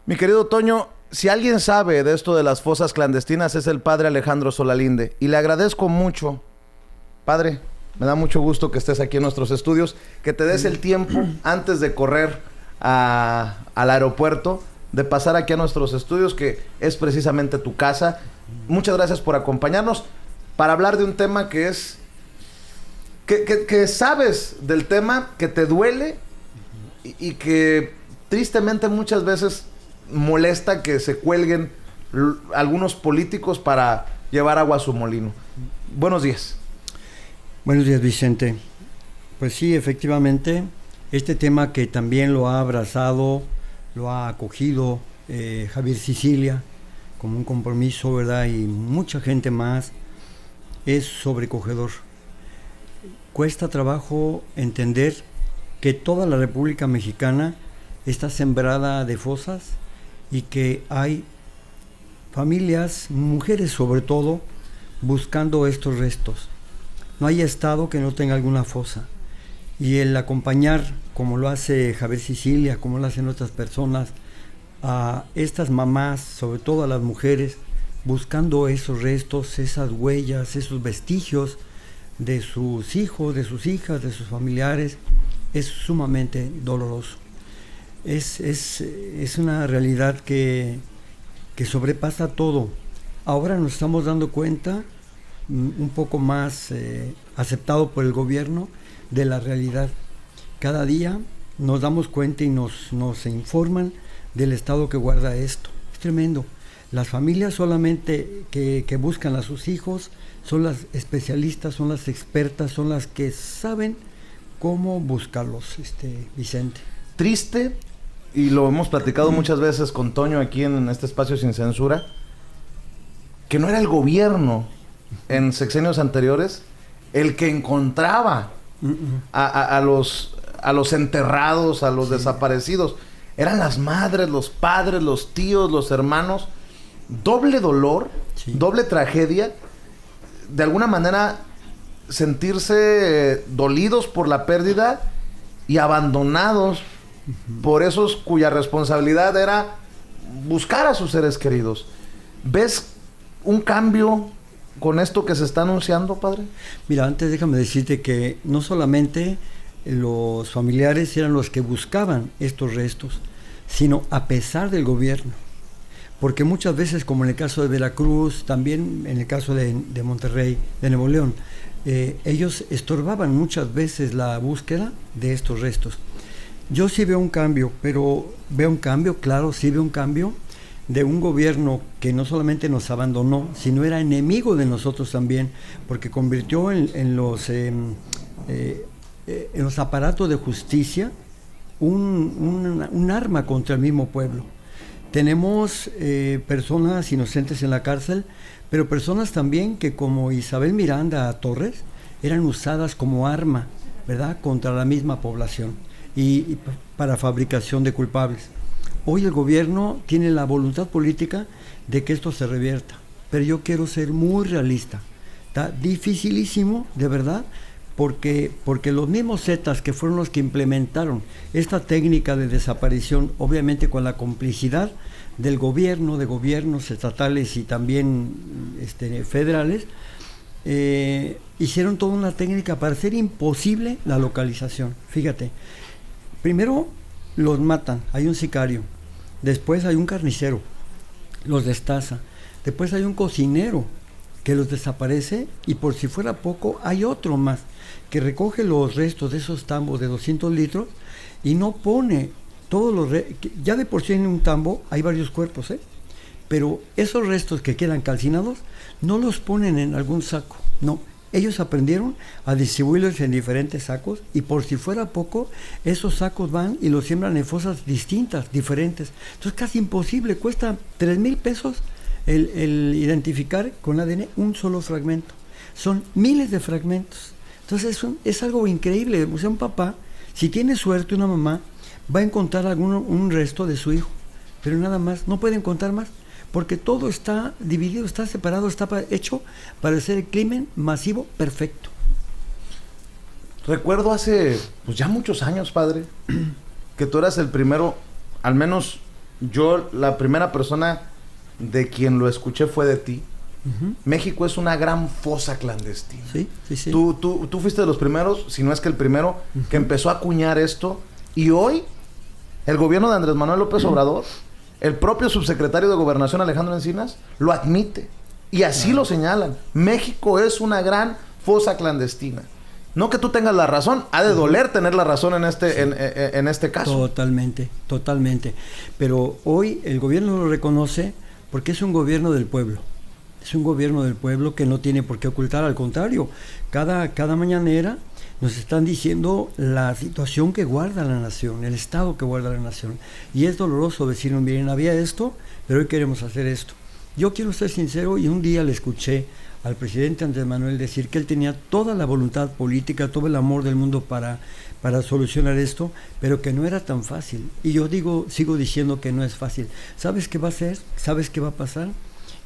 Mi querido Toño, si alguien sabe de esto de las fosas clandestinas es el padre Alejandro Solalinde. Y le agradezco mucho, padre, me da mucho gusto que estés aquí en nuestros estudios, que te des el tiempo antes de correr al aeropuerto, de pasar aquí a nuestros estudios, que es precisamente tu casa. Muchas gracias por acompañarnos para hablar de un tema que es... Que sabes del tema, que te duele y que tristemente muchas veces molesta que se cuelguen algunos políticos para llevar agua a su molino. Buenos días. Buenos días, Vicente. Pues sí, efectivamente, este tema que también lo ha abrazado, lo ha acogido Javier Sicilia como un compromiso, ¿verdad? Y mucha gente más, es sobrecogedor. Cuesta trabajo entender que toda la República Mexicana está sembrada de fosas y que hay familias, mujeres sobre todo, buscando estos restos. No hay estado que no tenga alguna fosa. Y el acompañar, como lo hace Javier Sicilia, como lo hacen otras personas, a estas mamás, sobre todo a las mujeres, buscando esos restos, esas huellas, esos vestigios de sus hijos, de sus hijas, de sus familiares, es sumamente doloroso. Es una realidad que sobrepasa todo. Ahora nos estamos dando cuenta, un poco más aceptado por el gobierno, de la realidad. Cada día nos damos cuenta y nos informan del estado que guarda esto. Es tremendo. Las familias solamente que buscan a sus hijos son las especialistas, son las expertas, son las que saben cómo buscarlos, Vicente. Triste, y lo hemos platicado muchas veces con Toño aquí en este espacio sin censura, que no era el gobierno en sexenios anteriores el que encontraba a los enterrados, a los desaparecidos. Eran las madres, los padres, los tíos, los hermanos. Doble dolor, doble tragedia. De alguna manera sentirse dolidos por la pérdida y abandonados por esos cuya responsabilidad era buscar a sus seres queridos. ¿Ves un cambio con esto que se está anunciando, padre? Mira, antes déjame decirte que no solamente los familiares eran los que buscaban estos restos, sino a pesar del gobierno. Porque muchas veces, como en el caso de Veracruz, también en el caso de Monterrey, de Nuevo León, ellos estorbaban muchas veces la búsqueda de estos restos. Yo sí veo un cambio, pero veo un cambio, claro, sí veo un cambio de un gobierno que no solamente nos abandonó, sino era enemigo de nosotros también, porque convirtió en los aparatos de justicia un arma contra el mismo pueblo. Tenemos personas inocentes en la cárcel, pero personas también que, como Isabel Miranda Torres, eran usadas como arma, ¿verdad?, contra la misma población y para fabricación de culpables. Hoy el gobierno tiene la voluntad política de que esto se revierta, pero yo quiero ser muy realista. Está dificilísimo, de verdad, porque los mismos Zetas, que fueron los que implementaron esta técnica de desaparición, obviamente con la complicidad del gobierno, de gobiernos estatales y también federales, hicieron toda una técnica para hacer imposible la localización. Fíjate, primero los matan, hay un sicario, después hay un carnicero, los destaza, después hay un cocinero que los desaparece, y por si fuera poco hay otro más que recoge los restos de esos tambos de 200 litros y no pone todos los ya de por sí en un tambo hay varios cuerpos, pero esos restos que quedan calcinados no los ponen en algún saco, no. Ellos aprendieron a distribuirlos en diferentes sacos, y por si fuera poco, esos sacos van y los siembran en fosas distintas, diferentes. Entonces casi imposible, cuesta 3,000 pesos el identificar con ADN un solo fragmento. Son miles de fragmentos. Entonces es algo increíble. O sea, un papá, si tiene suerte, una mamá, va a encontrar un resto de su hijo, pero nada más, no puede encontrar más, porque todo está dividido, está separado, está hecho para hacer el crimen masivo perfecto. Recuerdo hace ya muchos años, padre, que tú eras el primero, al menos yo la primera persona de quien lo escuché fue de ti. México es una gran fosa clandestina. Sí, sí, sí. Tú fuiste de los primeros, si no es que el primero, que empezó a acuñar esto. Y hoy, el gobierno de Andrés Manuel López Obrador, el propio subsecretario de Gobernación, Alejandro Encinas, lo admite. Y así lo señalan. México es una gran fosa clandestina. No que tú tengas la razón, ha de doler tener la razón en este caso. Totalmente, totalmente. Pero hoy el gobierno lo reconoce porque es un gobierno del pueblo. Es un gobierno del pueblo que no tiene por qué ocultar, al contrario. Cada mañanera nos están diciendo la situación que guarda la nación, el estado que guarda la nación. Y es doloroso decir, miren, había esto, pero hoy queremos hacer esto. Yo quiero ser sincero, y un día le escuché al presidente Andrés Manuel decir que él tenía toda la voluntad política, todo el amor del mundo para solucionar esto, pero que no era tan fácil. Y yo sigo diciendo que no es fácil. ¿Sabes qué va a hacer? ¿Sabes qué va a pasar?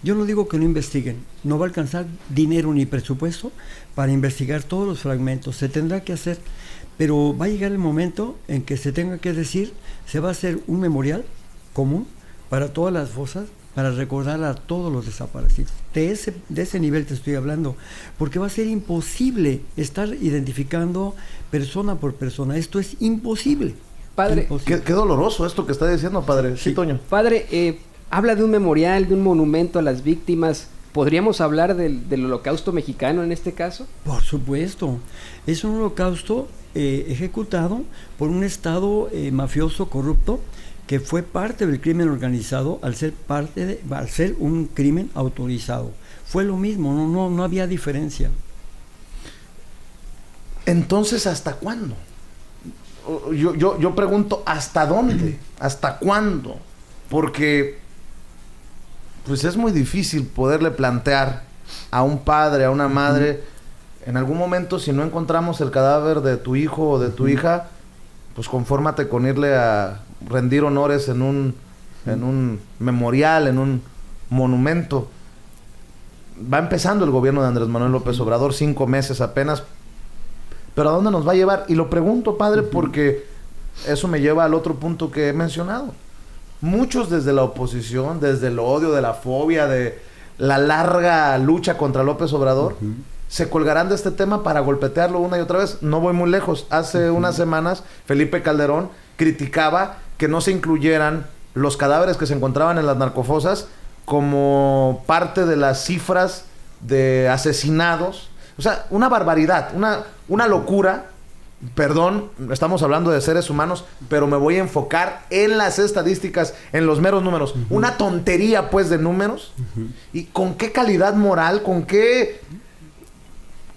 Yo no digo que no investiguen, no va a alcanzar dinero ni presupuesto para investigar todos los fragmentos, se tendrá que hacer, pero va a llegar el momento en que se tenga que decir, se va a hacer un memorial común para todas las fosas, para recordar a todos los desaparecidos. De ese nivel te estoy hablando, porque va a ser imposible estar identificando persona por persona, esto es imposible. Padre, imposible. Qué doloroso esto que está diciendo, padre. Sí, Toño. Padre, habla de un memorial, de un monumento a las víctimas. ¿Podríamos hablar del holocausto mexicano en este caso? Por supuesto. Es un holocausto ejecutado por un Estado mafioso corrupto que fue parte del crimen organizado al ser un crimen autorizado. Fue lo mismo, no había diferencia. Entonces, ¿hasta cuándo? Yo pregunto, ¿hasta dónde? ¿Hasta cuándo? Porque pues es muy difícil poderle plantear a un padre, a una madre, en algún momento, si no encontramos el cadáver de tu hijo o de tu hija, pues confórmate con irle a rendir honores en un memorial, en un monumento. Va empezando el gobierno de Andrés Manuel López Obrador, 5 meses apenas, pero ¿a dónde nos va a llevar? Y lo pregunto, padre, porque eso me lleva al otro punto que he mencionado. Muchos desde la oposición, desde el odio, de la fobia, de la larga lucha contra López Obrador, se colgarán de este tema para golpetearlo una y otra vez. No voy muy lejos. Hace unas semanas, Felipe Calderón criticaba que no se incluyeran los cadáveres que se encontraban en las narcofosas como parte de las cifras de asesinados. O sea, una barbaridad, una locura. Perdón, estamos hablando de seres humanos, pero me voy a enfocar en las estadísticas, en los meros números. Una tontería, pues, de números. ¿Y con qué calidad moral, con qué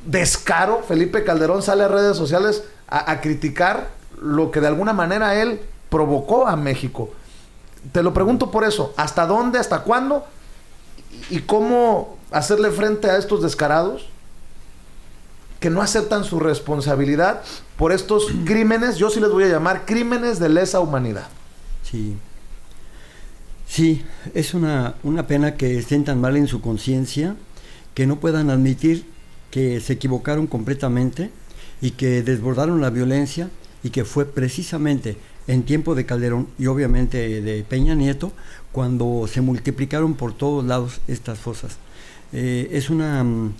descaro Felipe Calderón sale a redes sociales a criticar lo que de alguna manera él provocó a México? Te lo pregunto por eso. ¿Hasta dónde, hasta cuándo? ¿Y cómo hacerle frente a estos descarados que no aceptan su responsabilidad por estos crímenes? Yo sí les voy a llamar crímenes de lesa humanidad. Sí, es una pena que estén tan mal en su conciencia, que no puedan admitir que se equivocaron completamente y que desbordaron la violencia, y que fue precisamente en tiempo de Calderón y obviamente de Peña Nieto cuando se multiplicaron por todos lados estas fosas. Es una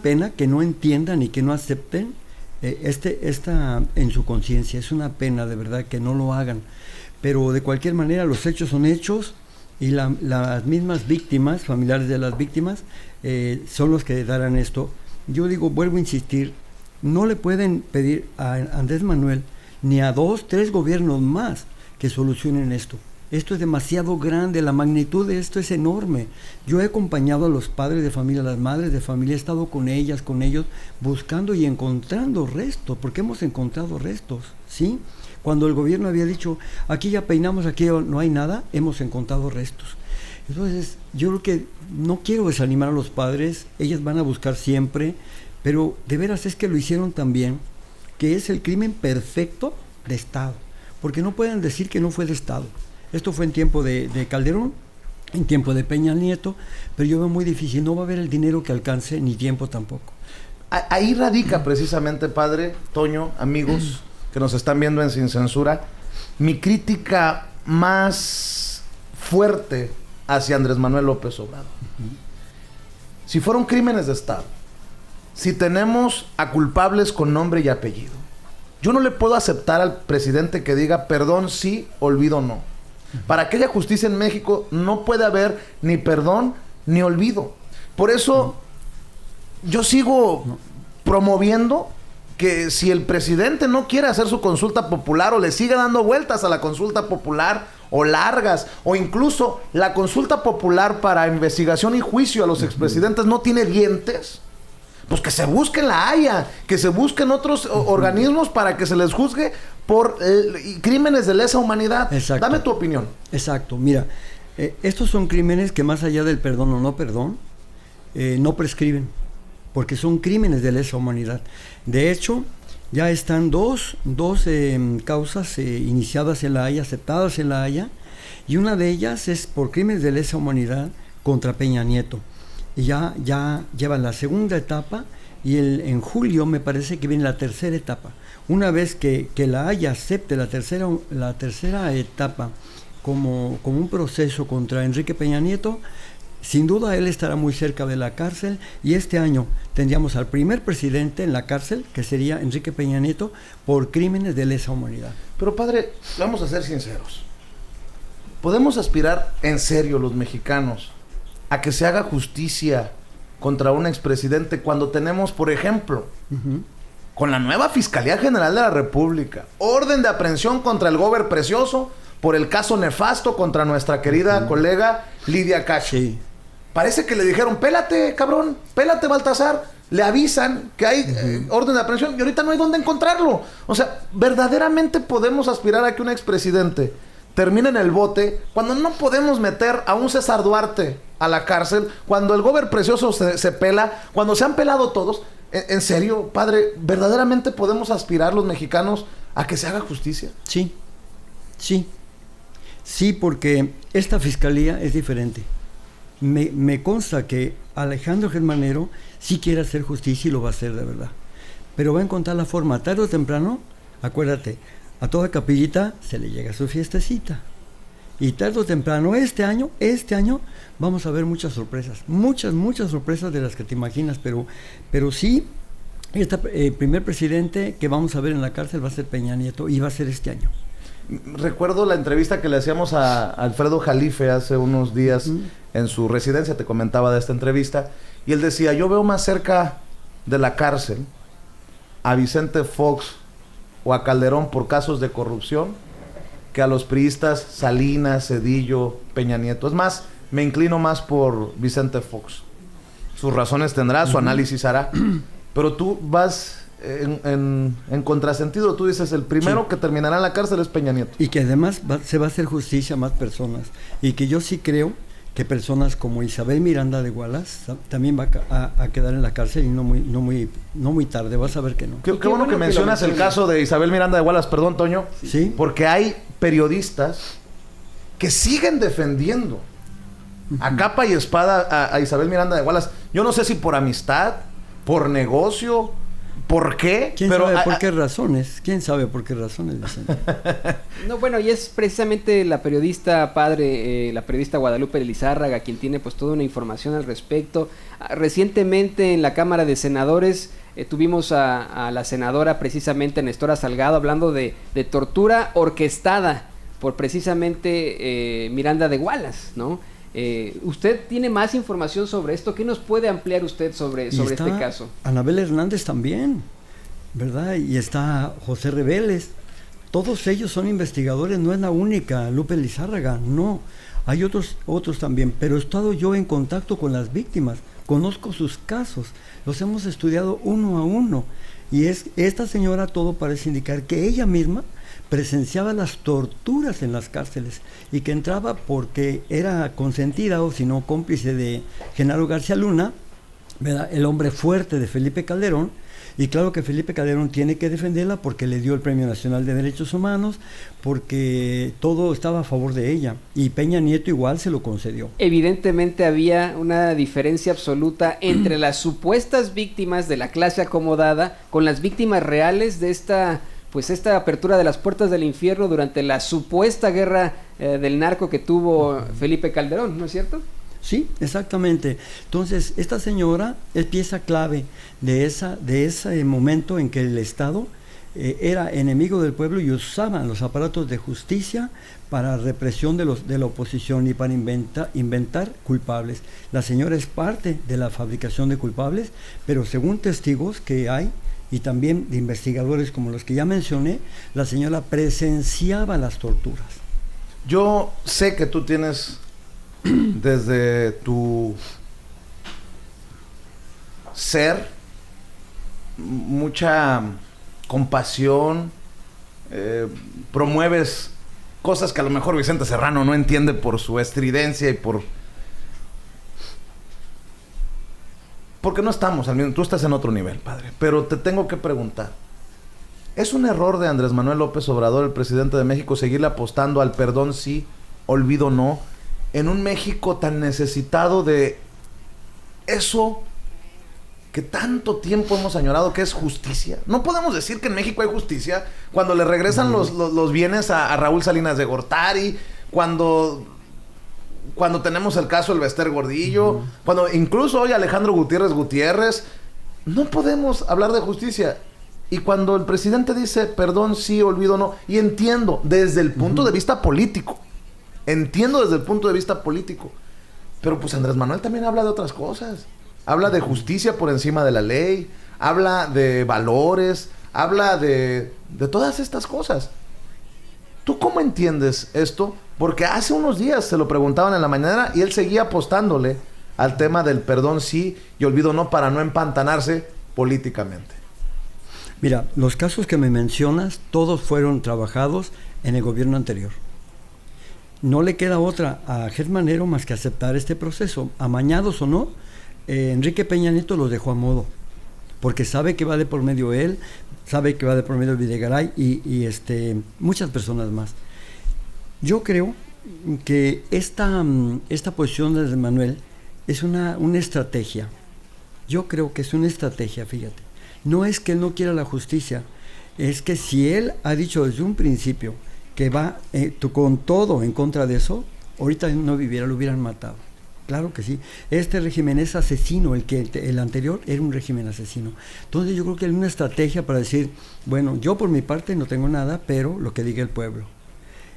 pena que no entiendan y que no acepten esta en su conciencia. Es una pena de verdad que no lo hagan, pero de cualquier manera los hechos son hechos, y las mismas víctimas, familiares de las víctimas, son los que darán esto. Yo digo, vuelvo a insistir, no le pueden pedir a Andrés Manuel ni a 2, 3 gobiernos más que solucionen esto. Esto es demasiado grande, la magnitud de esto es enorme. Yo he acompañado a los padres de familia, a las madres de familia, he estado con ellas, con ellos, buscando y encontrando restos, porque hemos encontrado restos, ¿sí? Cuando el gobierno había dicho, aquí ya peinamos, aquí no hay nada, hemos encontrado restos. Entonces, yo creo que no quiero desanimar a los padres, ellas van a buscar siempre, pero de veras es que lo hicieron también, que es el crimen perfecto de Estado, porque no pueden decir que no fue de Estado. Esto fue en tiempo de Calderón, en tiempo de Peña Nieto, pero yo veo muy difícil, no va a haber el dinero que alcance, ni tiempo tampoco. Ahí radica precisamente, padre, Toño, amigos que nos están viendo en Sin Censura, mi crítica más fuerte hacia Andrés Manuel López Obrador. Si fueron crímenes de Estado, si tenemos a culpables con nombre y apellido, yo no le puedo aceptar al presidente que diga perdón sí, olvido no. Para que haya justicia en México no puede haber ni perdón ni olvido. Por eso yo sigo promoviendo que si el presidente no quiere hacer su consulta popular o le sigue dando vueltas a la consulta popular o largas, o incluso la consulta popular para investigación y juicio a los expresidentes no tiene dientes, pues que se busque en la Haya, que se busquen otros organismos para que se les juzgue por crímenes de lesa humanidad. Exacto. Dame tu opinión. Exacto, mira, estos son crímenes que más allá del perdón o no perdón, no prescriben, porque son crímenes de lesa humanidad. De hecho, ya están dos causas iniciadas en la Haya, aceptadas en la Haya, y una de ellas es por crímenes de lesa humanidad contra Peña Nieto. Y ya llevan la segunda etapa, y en julio me parece que viene la tercera etapa. Una vez que la Haya acepte la tercera etapa como un proceso contra Enrique Peña Nieto, sin duda él estará muy cerca de la cárcel, y este año tendríamos al primer presidente en la cárcel, que sería Enrique Peña Nieto, por crímenes de lesa humanidad. Pero padre, vamos a ser sinceros. ¿Podemos aspirar en serio los mexicanos a que se haga justicia contra un expresidente cuando tenemos, por ejemplo, con la nueva Fiscalía General de la República, orden de aprehensión contra el Gober Precioso por el caso nefasto contra nuestra querida colega Lidia Cacho? Sí. Parece que le dijeron, pélate, cabrón, pélate, Baltasar. Le avisan que hay orden de aprehensión y ahorita no hay dónde encontrarlo. O sea, ¿verdaderamente podemos aspirar a que un expresidente termine en el bote cuando no podemos meter a un César Duarte a la cárcel, cuando el Gober Precioso se pela, cuando se han pelado todos? ¿En serio, padre, verdaderamente podemos aspirar los mexicanos a que se haga justicia? Sí, sí. Sí, porque esta fiscalía es diferente. Me consta que Alejandro Germanero sí quiere hacer justicia y lo va a hacer de verdad. Pero va a encontrar la forma, tarde o temprano. Acuérdate, a toda capillita se le llega su fiestecita. Y tarde o temprano, este año, vamos a ver muchas sorpresas. Muchas sorpresas de las que te imaginas. Pero sí, el primer presidente que vamos a ver en la cárcel va a ser Peña Nieto, y va a ser este año. Recuerdo la entrevista que le hacíamos a Alfredo Jalife hace unos días en su residencia, te comentaba de esta entrevista, y él decía, yo veo más cerca de la cárcel a Vicente Fox o a Calderón por casos de corrupción que a los priistas Salinas, Zedillo, Peña Nieto. Es más, me inclino más por Vicente Fox. Sus razones tendrá, su análisis hará, pero tú vas en contrasentido. Tú dices, el primero que terminará en la cárcel es Peña Nieto. Y que además se va a hacer justicia a más personas. Y que yo sí creo que personas como Isabel Miranda de Wallace también va a quedar en la cárcel, y no muy tarde. Vas a ver que no. Qué bueno que mencionas el caso de Isabel Miranda de Wallace, perdón, Toño. Sí. Porque hay periodistas que siguen defendiendo a capa y espada a Isabel Miranda de Wallace. Yo no sé si por amistad, por negocio, ¿por qué? ¿Quién sabe por qué razones? ¿Quién sabe por qué razones? No, bueno, y es precisamente la periodista la periodista Guadalupe Lizárraga, quien tiene pues toda una información al respecto. Recientemente en la Cámara de Senadores tuvimos a la senadora precisamente Nestora Salgado hablando de tortura orquestada por precisamente Miranda de Wallace, ¿no? ¿Usted tiene más información sobre esto? ¿Qué nos puede ampliar usted sobre este caso? Anabel Hernández también, ¿verdad? Y está José Reveles. Todos ellos son investigadores, no es la única Lupe Lizárraga, no. Hay otros también, pero he estado yo en contacto con las víctimas, conozco sus casos, los hemos estudiado uno a uno. Y esta señora, todo parece indicar que ella misma presenciaba las torturas en las cárceles, y que entraba porque era consentida o si no cómplice de Genaro García Luna, ¿verdad? El hombre fuerte de Felipe Calderón. Y claro que Felipe Calderón tiene que defenderla porque le dio el Premio Nacional de Derechos Humanos, porque todo estaba a favor de ella, y Peña Nieto igual se lo concedió. Evidentemente había una diferencia absoluta entre las supuestas víctimas de la clase acomodada con las víctimas reales de esta pues esta apertura de las puertas del infierno durante la supuesta guerra del narco que tuvo Felipe Calderón, ¿no es cierto? Sí, exactamente. Entonces, esta señora es pieza clave de ese momento en que el Estado era enemigo del pueblo y usaban los aparatos de justicia para represión de la oposición y para inventar culpables. La señora es parte de la fabricación de culpables, pero según testigos que hay, y también de investigadores como los que ya mencioné, la señora presenciaba las torturas. Yo sé que tú tienes, desde tu ser, mucha compasión, promueves cosas que a lo mejor Vicente Serrano no entiende por su estridencia y porque no estamos al mismo, tú estás en otro nivel, padre, pero te tengo que preguntar, ¿es un error de Andrés Manuel López Obrador, el presidente de México, seguirle apostando al perdón sí, olvido no, en un México tan necesitado de eso que tanto tiempo hemos añorado, que es justicia? No podemos decir que en México hay justicia cuando le regresan los bienes a Raúl Salinas de Gortari, cuando tenemos el caso del Bester Gordillo, cuando incluso hoy Alejandro Gutiérrez. No podemos hablar de justicia. Y cuando el presidente dice perdón sí, olvido no, y entiendo desde el punto de vista político, pero pues Andrés Manuel también habla de otras cosas. Habla de justicia por encima de la ley, habla de valores, habla de todas estas cosas. ¿Tú cómo entiendes esto? Porque hace unos días se lo preguntaban en la mañana y él seguía apostándole al tema del perdón sí y olvido no para no empantanarse políticamente. Mira, los casos que me mencionas, todos fueron trabajados en el gobierno anterior. No le queda otra a Gertz Manero más que aceptar este proceso. Amañados o no, Enrique Peña Nieto los dejó a modo, porque sabe que va de por medio él, sabe que va de por medio Videgaray y muchas personas más. Yo creo que esta posición de Manuel es una estrategia. Yo creo que es una estrategia, fíjate. No es que él no quiera la justicia, es que si él ha dicho desde un principio que va con todo en contra de eso, ahorita no viviera, lo hubieran matado. Claro que sí. Este régimen es asesino, el anterior era un régimen asesino. Entonces yo creo que hay una estrategia para decir, bueno, yo por mi parte no tengo nada, pero lo que diga el pueblo.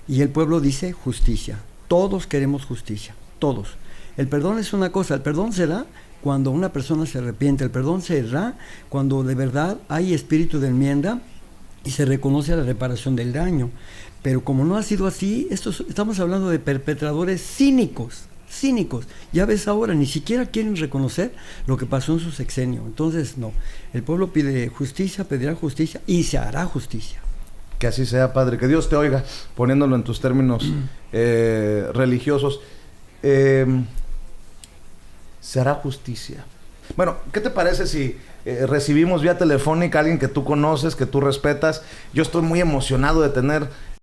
Y el pueblo dice justicia. Todos queremos justicia, todos. El perdón es una cosa, el perdón se da cuando una persona se arrepiente, el perdón se da cuando de verdad hay espíritu de enmienda y se reconoce la reparación del daño. Pero como no ha sido así, estamos hablando de perpetradores cínicos. Ya ves ahora, ni siquiera quieren reconocer lo que pasó en su sexenio. Entonces, no. El pueblo pide justicia, pedirá justicia y se hará justicia. Que así sea, padre. Que Dios te oiga, poniéndolo en tus términos religiosos. Se hará justicia. Bueno, ¿qué te parece si recibimos vía telefónica a alguien que tú conoces, que tú respetas? Yo estoy muy emocionado de tener